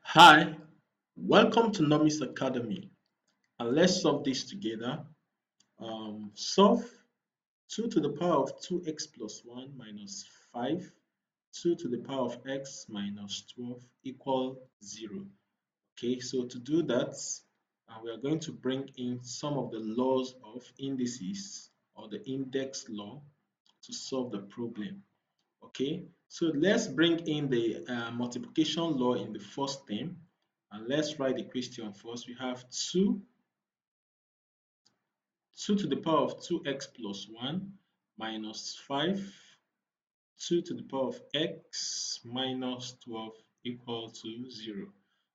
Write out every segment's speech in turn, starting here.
Hi, welcome to Nomis Academy, and let's solve this together. Solve 2 to the power of 2x plus 1 minus 5, 2 to the power of x minus 12 equal 0. Okay, so to do that, we are going to bring in some of the laws of indices or the index law to solve the problem. Okay, so let's bring in the multiplication law in the first term, and let's write the question first. We have 2 to the power of 2x plus 1 minus 5, 2 to the power of x minus 12 equal to 0.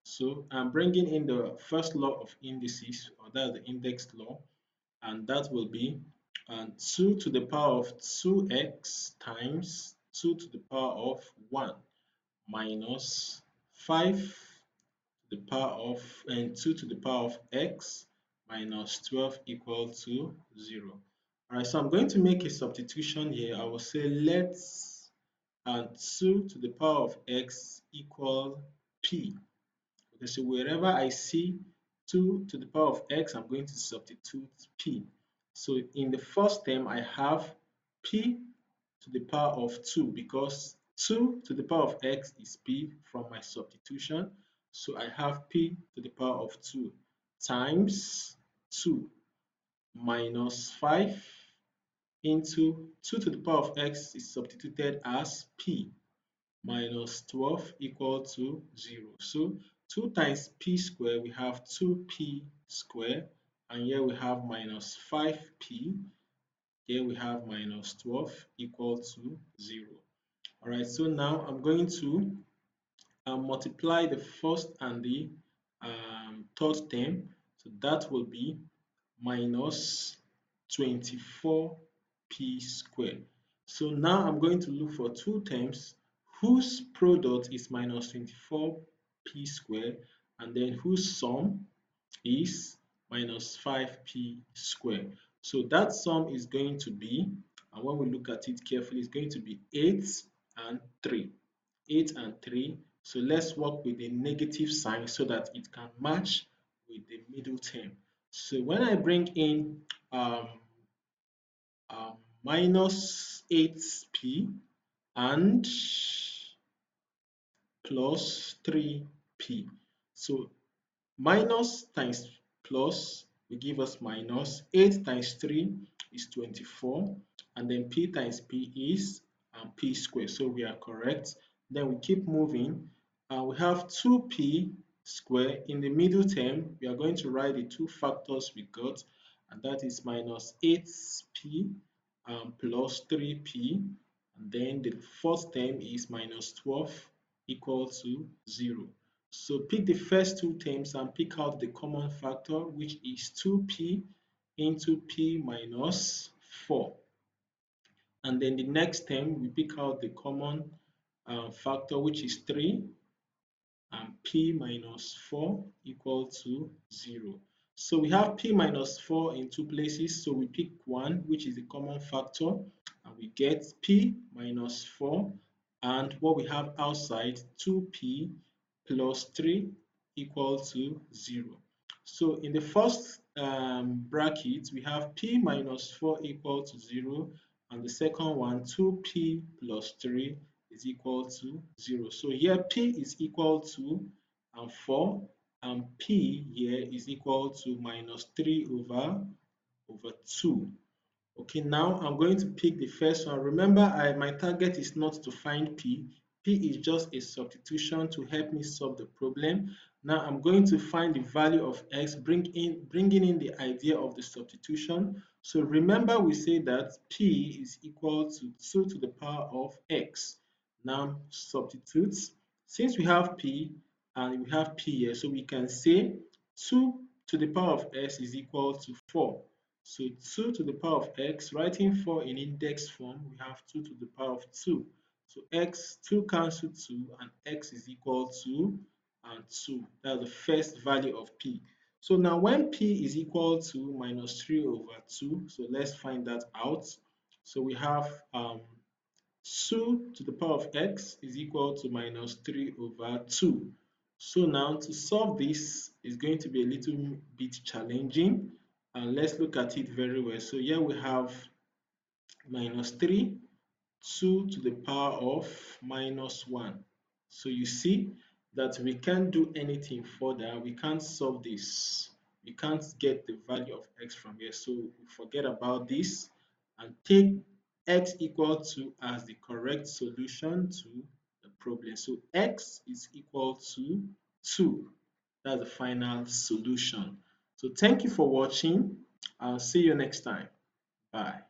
So I'm bringing in the first law of indices, or that's the index law, and that will be 2 to the power of 2x times 2 to the power of 1 minus 5 to the power of and 2 to the power of x minus 12 equal to 0. Alright, so I'm going to make a substitution here. I will say let 2 to the power of x equal p. Okay, so wherever I see 2 to the power of x, I'm going to substitute p. So in the first term, I have p to the power of 2 because 2 to the power of x is p from my substitution. So I have p to the power of 2 times 2 minus 5 into 2 to the power of x is substituted as p minus 12 equal to 0. So 2 times p square, we have 2p square, and here we have minus 5p. Here we have minus 12 equal to 0. All right, so now I'm going to multiply the first and the third term. So that will be minus 24p squared. So now I'm going to look for two terms whose product is minus 24p squared and then whose sum is minus 5p squared. So that sum is going to be, and when we look at it carefully, it's going to be 8 and 3. 8 and 3. So let's work with the negative sign so that it can match with the middle term. So when I bring in um, minus 8p and plus 3p. So minus times plus will give us minus 8 times 3 is 24, and then p times p is p squared. So we are correct. Then we keep moving. We have 2p squared. In the middle term, we are going to write the two factors we got, and that is minus 8p plus 3p. And then the fourth term is minus 12 equal to 0. So pick the first two terms and pick out the common factor, which is 2p into p minus 4. And then the next term, we pick out the common factor, which is 3, and p minus 4 equal to 0. So we have p minus 4 in two places, so we pick 1, which is the common factor, and we get p minus 4, and what we have outside, 2p plus 3 equal to 0. So in the first bracket, we have p minus 4 equal to 0, and the second one, 2p plus 3 is equal to 0. So here p is equal to 4, and p here is equal to minus 3 over 2. Okay, now I'm going to pick the first one. Remember, my target is not to find p. P is just a substitution to help me solve the problem. Now I'm going to find the value of x, bringing in the idea of the substitution. So remember, we say that p is equal to 2 to the power of x. Now substitute. Since we have p and we have p here, so we can say 2 to the power of x is equal to 4. So 2 to the power of x, writing 4 in index form, we have 2 to the power of 2. So x, 2 cancel 2, and x is equal to 2. That's the first value of p. So now when p is equal to minus 3 over 2, so let's find that out. So we have 2 to the power of x is equal to minus 3 over 2. So now to solve this is going to be a little bit challenging, and let's look at it very well. So here we have minus 3, 2 to the power of minus 1. So you see that we can't do anything further. We can't solve this. We can't get the value of x from here. So we forget about this and take x equal to as the correct solution to the problem. So x is equal to 2. That's the final solution. So thank you for watching. I'll see you next time. Bye.